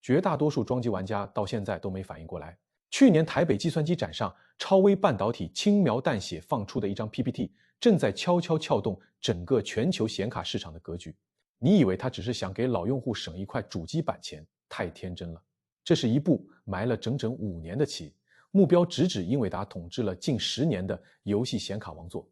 绝大多数装机玩家到现在都没反应过来。去年台北计算机展上，超微半导体轻描淡写放出的一张 PPT， 正在悄悄撬动整个全球显卡市场的格局。你以为他只是想给老用户省一块主机板钱，太天真了。这是一部埋了整整5年的棋，目标直指英伟达统治了近10年的游戏显卡王座。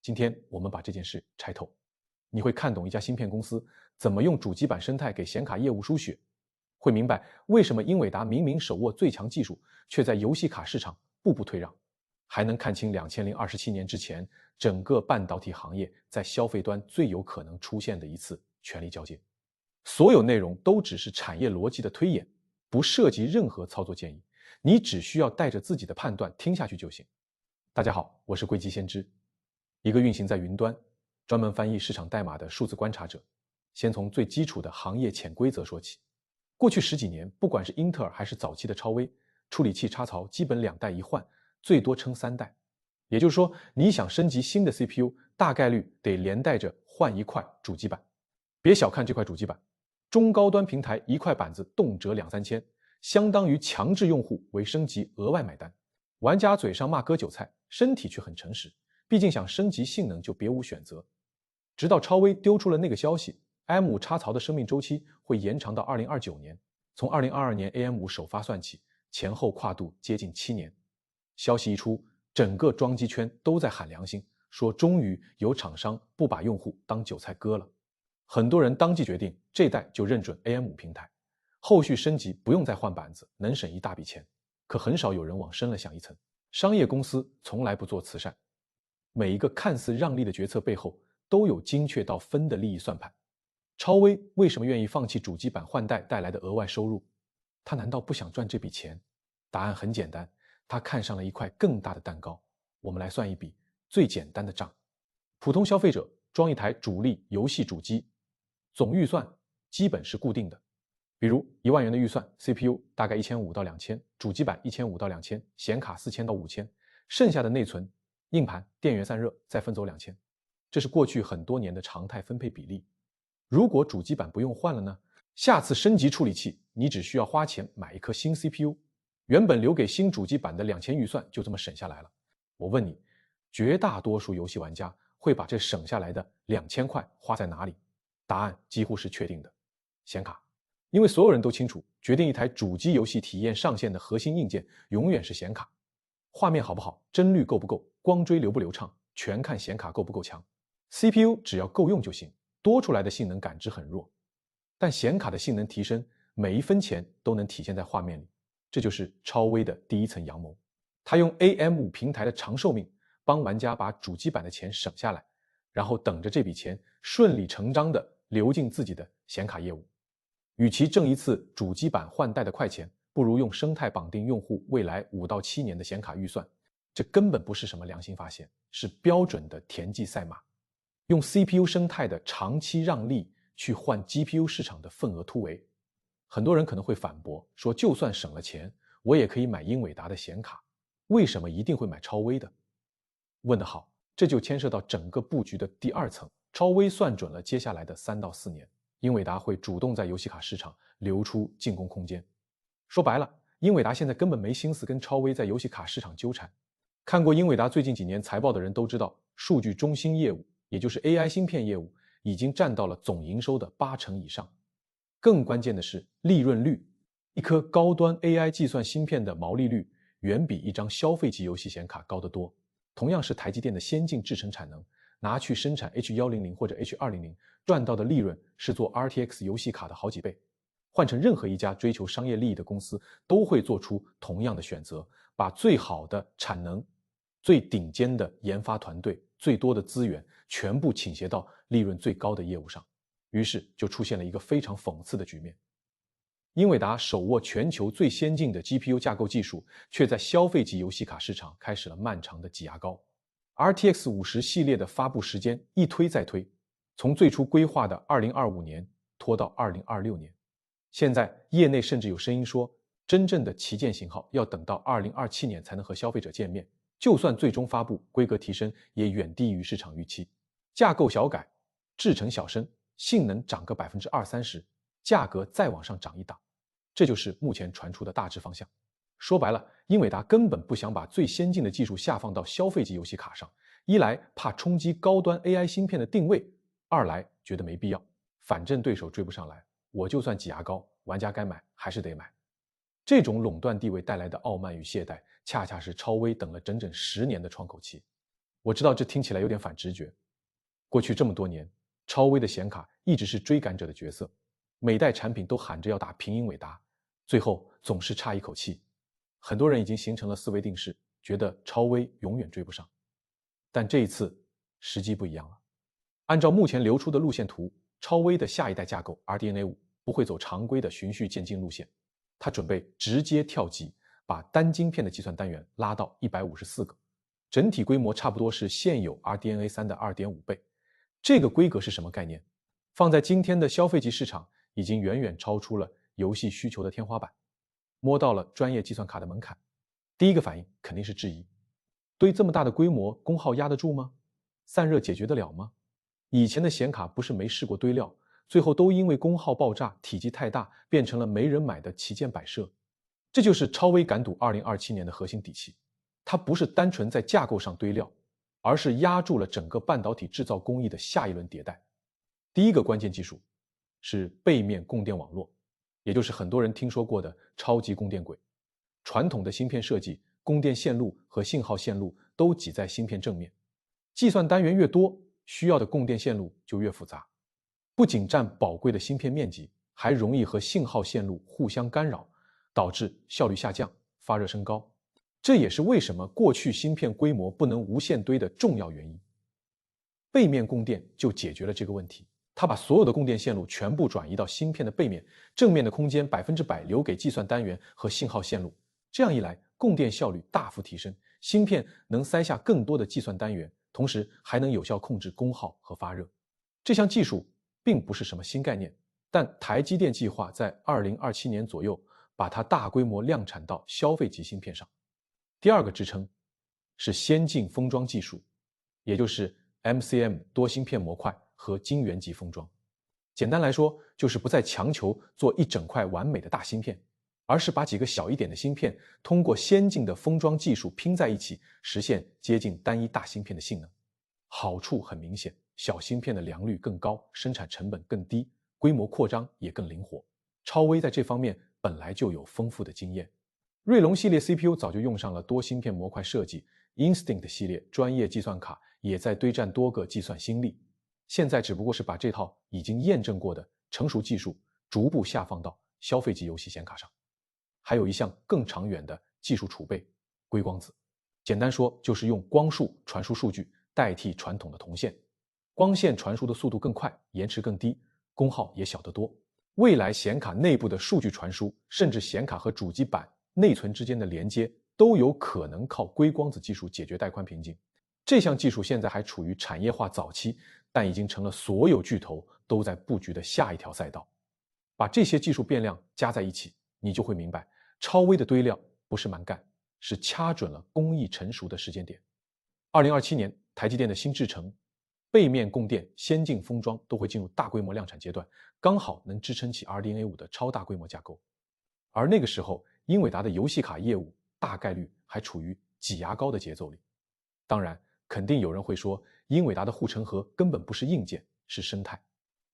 今天我们把这件事拆透，你会看懂一家芯片公司怎么用主机板生态给显卡业务输血，会明白为什么英伟达明明手握最强技术，却在游戏卡市场步步退让，还能看清2027年之前整个半导体行业在消费端最有可能出现的一次权力交接。所有内容都只是产业逻辑的推演，不涉及任何操作建议，你只需要带着自己的判断听下去就行。大家好，我是硅基先知，一个运行在云端、专门翻译市场代码的数字观察者。先从最基础的行业潜规则说起。过去10几年，不管是英特尔还是早期的超微，处理器插槽基本2代一换，最多撑3代。也就是说，你想升级新的 CPU， 大概率得连带着换一块主机板。别小看这块主机板，中高端平台一块板子动辄2、3千，相当于强制用户为升级额外买单。玩家嘴上骂割韭菜，身体却很诚实，毕竟想升级性能就别无选择。直到超微丢出了那个消息， AM5 插槽的生命周期会延长到2029年，从2022年 AM5 首发算起，前后跨度接近7年。消息一出，整个装机圈都在喊良心，说终于有厂商不把用户当韭菜割了。很多人当即决定这代就认准 AM5 平台，后续升级不用再换板子，能省一大笔钱。可很少有人往深了想一层，商业公司从来不做慈善，每一个看似让利的决策背后都有精确到分的利益算盘。超微为什么愿意放弃主机板换代带来的额外收入？他难道不想赚这笔钱？答案很简单，他看上了一块更大的蛋糕。我们来算一笔最简单的账。普通消费者装一台主力游戏主机，总预算基本是固定的，比如1万元的预算， CPU 大概1500到2000，主机板1500到2000，显卡4000到5000，剩下的内存、硬盘、电源散热再分走2000，这是过去很多年的常态分配比例。如果主机板不用换了呢？下次升级处理器，你只需要花钱买一颗新 CPU， 原本留给新主机板的2000预算就这么省下来了。我问你，绝大多数游戏玩家会把这省下来的2000块花在哪里？答案几乎是确定的，显卡。因为所有人都清楚，决定一台主机游戏体验上限的核心硬件永远是显卡。画面好不好，帧率够不够，光追流不流畅，全看显卡够不够强。CPU 只要够用就行，多出来的性能感知很弱。但显卡的性能提升，每一分钱都能体现在画面里，这就是超微的第一层阳谋。他用 AM5 平台的长寿命帮玩家把主机板的钱省下来，然后等着这笔钱顺理成章地流进自己的显卡业务。与其挣一次主机板换代的快钱，不如用生态绑定用户未来5到7年的显卡预算。这根本不是什么良心发现，是标准的田忌赛马。用 CPU 生态的长期让利去换 GPU 市场的份额突围。很多人可能会反驳说，就算省了钱，我也可以买英伟达的显卡，为什么一定会买超微的？问得好，这就牵涉到整个布局的第2层。超微算准了接下来的3到4年，英伟达会主动在游戏卡市场留出进攻空间。说白了，英伟达现在根本没心思跟超微在游戏卡市场纠缠。看过英伟达最近几年财报的人都知道，数据中心业务，也就是 AI 芯片业务，已经占到了总营收的80%以上。更关键的是利润率，一颗高端 AI 计算芯片的毛利率远比一张消费级游戏显卡高得多。同样是台积电的先进制程产能，拿去生产 H100 或者 H200， 赚到的利润是做 RTX 游戏卡的好几倍。换成任何一家追求商业利益的公司，都会做出同样的选择，把最好的产能、最顶尖的研发团队、最多的资源全部倾斜到利润最高的业务上。于是就出现了一个非常讽刺的局面。英伟达手握全球最先进的 GPU 架构技术，却在消费级游戏卡市场开始了漫长的挤牙膏。RTX 50系列的发布时间一推再推，从最初规划的2025年拖到2026年。现在业内甚至有声音说，真正的旗舰型号要等到2027年才能和消费者见面，就算最终发布，规格提升也远低于市场预期。架构小改，制程小升，性能涨个20%-30%，价格再往上涨一档。这就是目前传出的大致方向。说白了，英伟达根本不想把最先进的技术下放到消费级游戏卡上，一来怕冲击高端 AI 芯片的定位，二来觉得没必要，反正对手追不上来，我就算挤牙膏，玩家该买还是得买。这种垄断地位带来的傲慢与懈怠，恰恰是超微等了整整10年的窗口期。我知道这听起来有点反直觉，过去这么多年，超微的显卡一直是追赶者的角色，每代产品都喊着要打平英伟达，最后总是差一口气。很多人已经形成了思维定式，觉得超微永远追不上。但这一次时机不一样了。按照目前流出的路线图，超微的下一代架构 RDNA 5不会走常规的循序渐进路线，它准备直接跳级，把单晶片的计算单元拉到154个，整体规模差不多是现有 RDNA 3的 2.5 倍。这个规格是什么概念？放在今天的消费级市场，已经远远超出了游戏需求的天花板，摸到了专业计算卡的门槛。第一个反应肯定是质疑，堆这么大的规模，功耗压得住吗？散热解决得了吗？以前的显卡不是没试过堆料，最后都因为功耗爆炸、体积太大，变成了没人买的旗舰摆设。这就是超微敢赌2027年的核心底气，它不是单纯在架构上堆料，而是压住了整个半导体制造工艺的下一轮迭代。第一个关键技术是背面供电网络，也就是很多人听说过的超级供电轨。传统的芯片设计，供电线路和信号线路都挤在芯片正面，计算单元越多，需要的供电线路就越复杂，不仅占宝贵的芯片面积，还容易和信号线路互相干扰，导致效率下降、发热升高。这也是为什么过去芯片规模不能无限堆的重要原因。背面供电就解决了这个问题，它把所有的供电线路全部转移到芯片的背面，正面的空间100%留给计算单元和信号线路。这样一来，供电效率大幅提升，芯片能塞下更多的计算单元，同时还能有效控制功耗和发热。这项技术并不是什么新概念，但台积电计划在2027年左右把它大规模量产到消费级芯片上。第二个支撑是先进封装技术，也就是 MCM 多芯片模块和晶圆级封装。简单来说，就是不再强求做一整块完美的大芯片，而是把几个小一点的芯片通过先进的封装技术拼在一起，实现接近单一大芯片的性能。好处很明显，小芯片的良率更高，生产成本更低，规模扩张也更灵活。超微在这方面本来就有丰富的经验。锐龙系列 CPU 早就用上了多芯片模块设计， Instinct 系列专业计算卡也在堆占多个计算新力，现在只不过是把这套已经验证过的成熟技术逐步下放到消费级游戏显卡上。还有一项更长远的技术储备，硅光子。简单说，就是用光束传输数据代替传统的铜线，光线传输的速度更快，延迟更低，功耗也小得多。未来显卡内部的数据传输，甚至显卡和主机板、内存之间的连接，都有可能靠硅光子技术解决带宽瓶颈。这项技术现在还处于产业化早期，但已经成了所有巨头都在布局的下一条赛道。把这些技术变量加在一起，你就会明白，超微的堆料不是蛮干，是掐准了工艺成熟的时间点。2027年，台积电的新制程、背面供电、先进封装都会进入大规模量产阶段，刚好能支撑起 RDNA 5的超大规模架构。而那个时候，英伟达的游戏卡业务大概率还处于挤牙膏的节奏里。当然，肯定有人会说，英伟达的护城河根本不是硬件，是生态，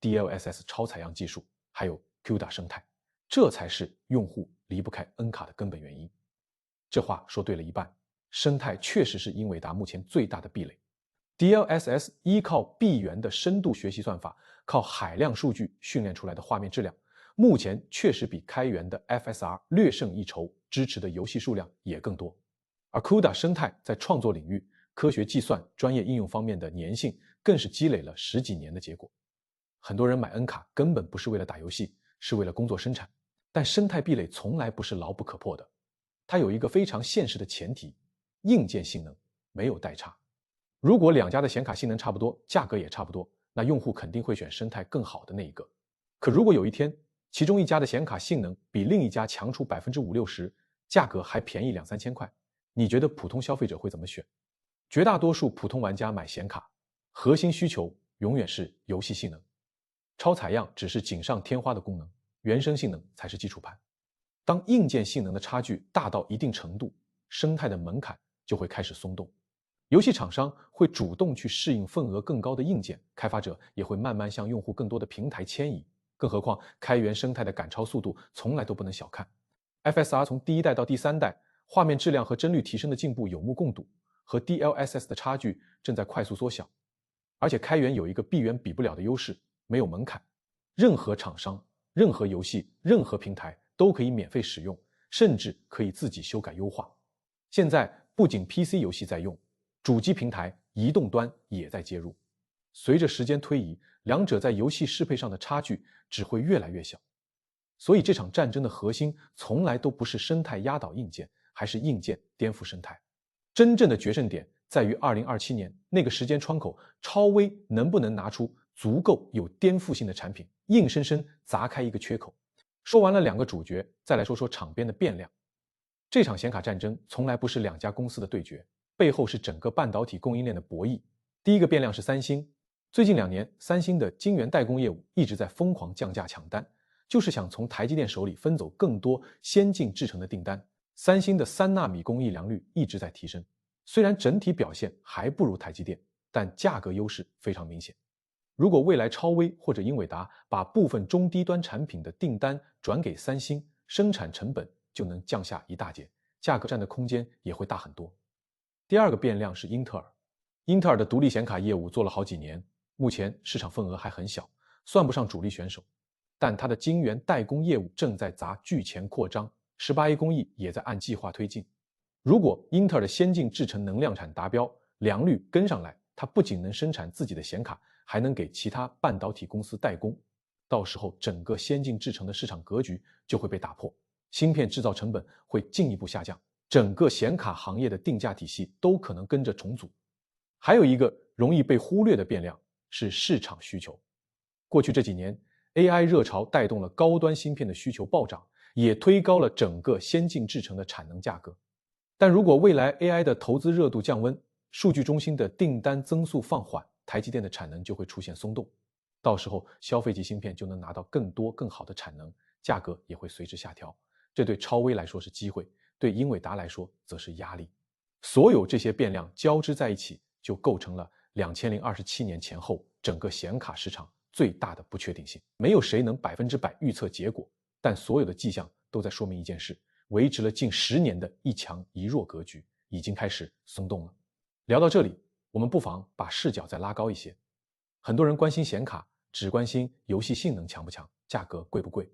DLSS 超采样技术，还有 CUDA 生态，这才是用户离不开 N 卡的根本原因。这话说对了一半，生态确实是英伟达目前最大的壁垒。DLSS 依靠闭源的深度学习算法，靠海量数据训练出来的画面质量，目前确实比开源的 FSR 略胜一筹，支持的游戏数量也更多。而 CUDA 生态在创作领域、科学计算、专业应用方面的粘性，更是积累了10几年的结果。很多人买 N 卡根本不是为了打游戏，是为了工作生产。但生态壁垒从来不是牢不可破的，它有一个非常现实的前提，硬件性能没有代差。如果两家的显卡性能差不多，价格也差不多，那用户肯定会选生态更好的那一个。可如果有一天，其中一家的显卡性能比另一家强出50%-60%，价格还便宜2-3千块，你觉得普通消费者会怎么选？绝大多数普通玩家买显卡，核心需求永远是游戏性能，超采样只是锦上添花的功能，原生性能才是基础盘。当硬件性能的差距大到一定程度，生态的门槛就会开始松动。游戏厂商会主动去适应份额更高的硬件，开发者也会慢慢向用户更多的平台迁移。更何况，开源生态的赶超速度从来都不能小看。FSR 从第一代到第三代，画面质量和帧率提升的进步有目共睹，和 DLSS 的差距正在快速缩小。而且开源有一个闭源比不了的优势，没有门槛，任何厂商、任何游戏、任何平台都可以免费使用，甚至可以自己修改优化。现在不仅 PC 游戏在用，主机平台、移动端也在介入。随着时间推移，两者在游戏适配上的差距只会越来越小。所以这场战争的核心从来都不是生态压倒硬件，还是硬件颠覆生态。真正的决胜点在于2027年那个时间窗口，超微能不能拿出足够有颠覆性的产品，硬生生砸开一个缺口。说完了两个主角，再来说说场边的变量。这场显卡战争从来不是两家公司的对决，背后是整个半导体供应链的博弈。第一个变量是三星，最近2年，三星的晶圆代工业务一直在疯狂降价抢单，就是想从台积电手里分走更多先进制程的订单。三星的3纳米工艺良率一直在提升，虽然整体表现还不如台积电，但价格优势非常明显。如果未来超微或者英伟达把部分中低端产品的订单转给三星，生产成本就能降下一大截，价格战的空间也会大很多。第二个变量是英特尔，英特尔的独立显卡业务做了好几年，目前市场份额还很小，算不上主力选手，但它的晶圆代工业务正在砸巨钱扩张， 18A 工艺也在按计划推进。如果英特尔的先进制程能量产达标，良率跟上来，它不仅能生产自己的显卡，还能给其他半导体公司代工，到时候整个先进制程的市场格局就会被打破，芯片制造成本会进一步下降，整个显卡行业的定价体系都可能跟着重组。还有一个容易被忽略的变量是市场需求。过去这几年 AI 热潮带动了高端芯片的需求暴涨，也推高了整个先进制程的产能价格。但如果未来 AI 的投资热度降温，数据中心的订单增速放缓，台积电的产能就会出现松动，到时候消费级芯片就能拿到更多更好的产能，价格也会随之下调。这对超微来说是机会，对英伟达来说则是压力。所有这些变量交织在一起，就构成了2027年前后整个显卡市场最大的不确定性。没有谁能100%预测结果，但所有的迹象都在说明一件事：维持了近10年的一强一弱格局已经开始松动了。聊到这里，我们不妨把视角再拉高一些。很多人关心显卡，只关心游戏性能强不强，价格贵不贵，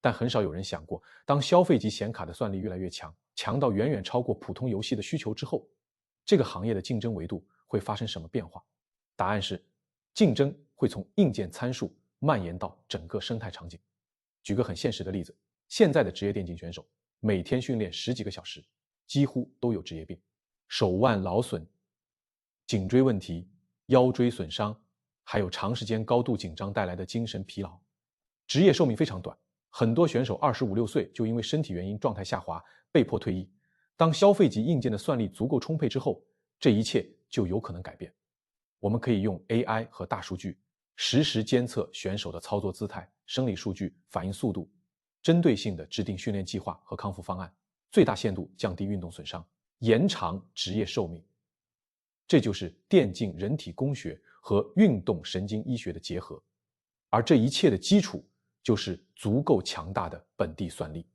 但很少有人想过，当消费级显卡的算力越来越强，强到远远超过普通游戏的需求之后，这个行业的竞争维度会发生什么变化？答案是，竞争会从硬件参数蔓延到整个生态场景。举个很现实的例子，现在的职业电竞选手每天训练10几个小时，几乎都有职业病，手腕劳损、颈椎问题、腰椎损伤，还有长时间高度紧张带来的精神疲劳。职业寿命非常短，很多选手25、6岁就因为身体原因状态下滑，被迫退役。当消费级硬件的算力足够充沛之后，这一切就有可能改变。我们可以用 AI 和大数据实时监测选手的操作姿态、生理数据、反应速度，针对性地制定训练计划和康复方案，最大限度降低运动损伤，延长职业寿命。这就是电竞人体工学和运动神经医学的结合，而这一切的基础就是足够强大的本地算力。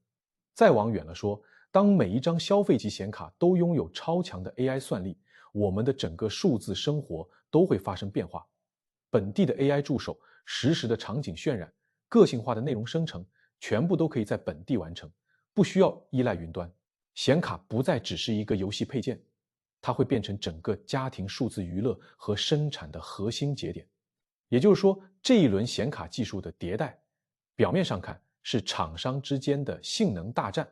再往远了说，当每一张消费级显卡都拥有超强的 AI 算力，我们的整个数字生活都会发生变化。本地的 AI 助手、实时的场景渲染、个性化的内容生成，全部都可以在本地完成，不需要依赖云端。显卡不再只是一个游戏配件，它会变成整个家庭数字娱乐和生产的核心节点。也就是说，这一轮显卡技术的迭代，表面上看是厂商之间的性能大战，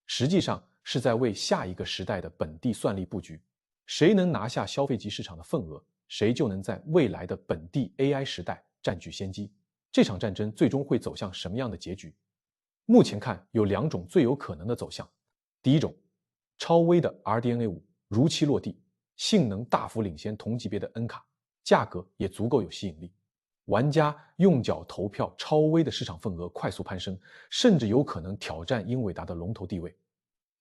实际上是在为下一个时代的本地算力布局。谁能拿下消费级市场的份额，谁就能在未来的本地 AI 时代占据先机。这场战争最终会走向什么样的结局？目前看有2种最有可能的走向。第一种，超微的 RDNA 5如期落地，性能大幅领先同级别的 N 卡，价格也足够有吸引力。玩家用脚投票，超微的市场份额快速攀升，甚至有可能挑战英伟达的龙头地位。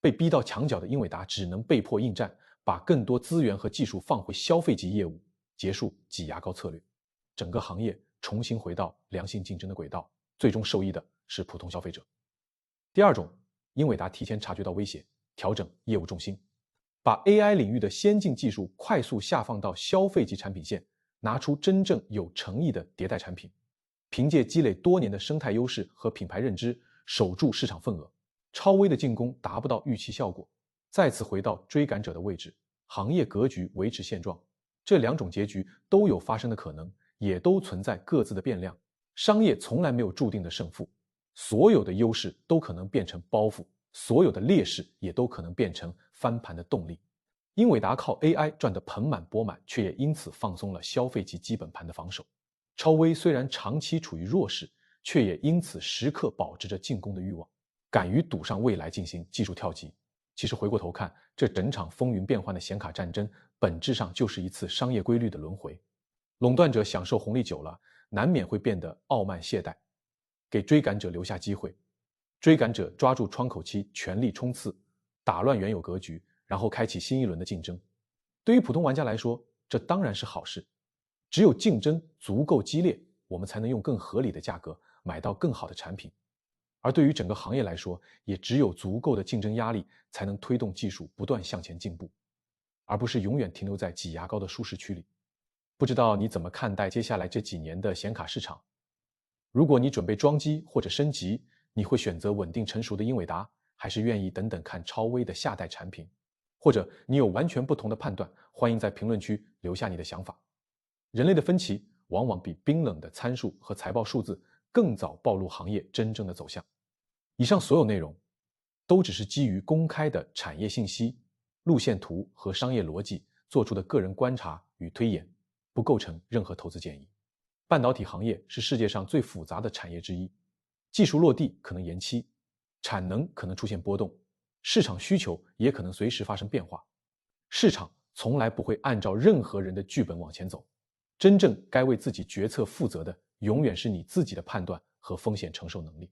被逼到墙角的英伟达只能被迫应战，把更多资源和技术放回消费级业务，结束挤牙膏策略。整个行业重新回到良性竞争的轨道，最终受益的是普通消费者。第二种，英伟达提前察觉到威胁，调整业务重心，把 AI 领域的先进技术快速下放到消费级产品线，拿出真正有诚意的迭代产品，凭借积累多年的生态优势和品牌认知，守住市场份额。超微的进攻达不到预期效果，再次回到追赶者的位置，行业格局维持现状。这两种结局都有发生的可能，也都存在各自的变量。商业从来没有注定的胜负，所有的优势都可能变成包袱，所有的劣势也都可能变成翻盘的动力。英伟达靠 AI 赚得盆满钵满，却也因此放松了消费级基本盘的防守。超微虽然长期处于弱势，却也因此时刻保持着进攻的欲望，敢于赌上未来进行技术跳级。其实回过头看，这整场风云变幻的显卡战争，本质上就是一次商业规律的轮回。垄断者享受红利久了，难免会变得傲慢懈怠，给追赶者留下机会。追赶者抓住窗口期全力冲刺，打乱原有格局，然后开启新一轮的竞争。对于普通玩家来说，这当然是好事。只有竞争足够激烈，我们才能用更合理的价格买到更好的产品。而对于整个行业来说，也只有足够的竞争压力，才能推动技术不断向前进步，而不是永远停留在挤牙膏的舒适区里。不知道你怎么看待接下来这几年的显卡市场？如果你准备装机或者升级，你会选择稳定成熟的英伟达，还是愿意等等看超微的下代产品？或者你有完全不同的判断，欢迎在评论区留下你的想法。人类的分歧往往比冰冷的参数和财报数字更早暴露行业真正的走向。以上所有内容都只是基于公开的产业信息、路线图和商业逻辑做出的个人观察与推演，不构成任何投资建议。半导体行业是世界上最复杂的产业之一，技术落地可能延期，产能可能出现波动，市场需求也可能随时发生变化。市场从来不会按照任何人的剧本往前走，真正该为自己决策负责的，永远是你自己的判断和风险承受能力。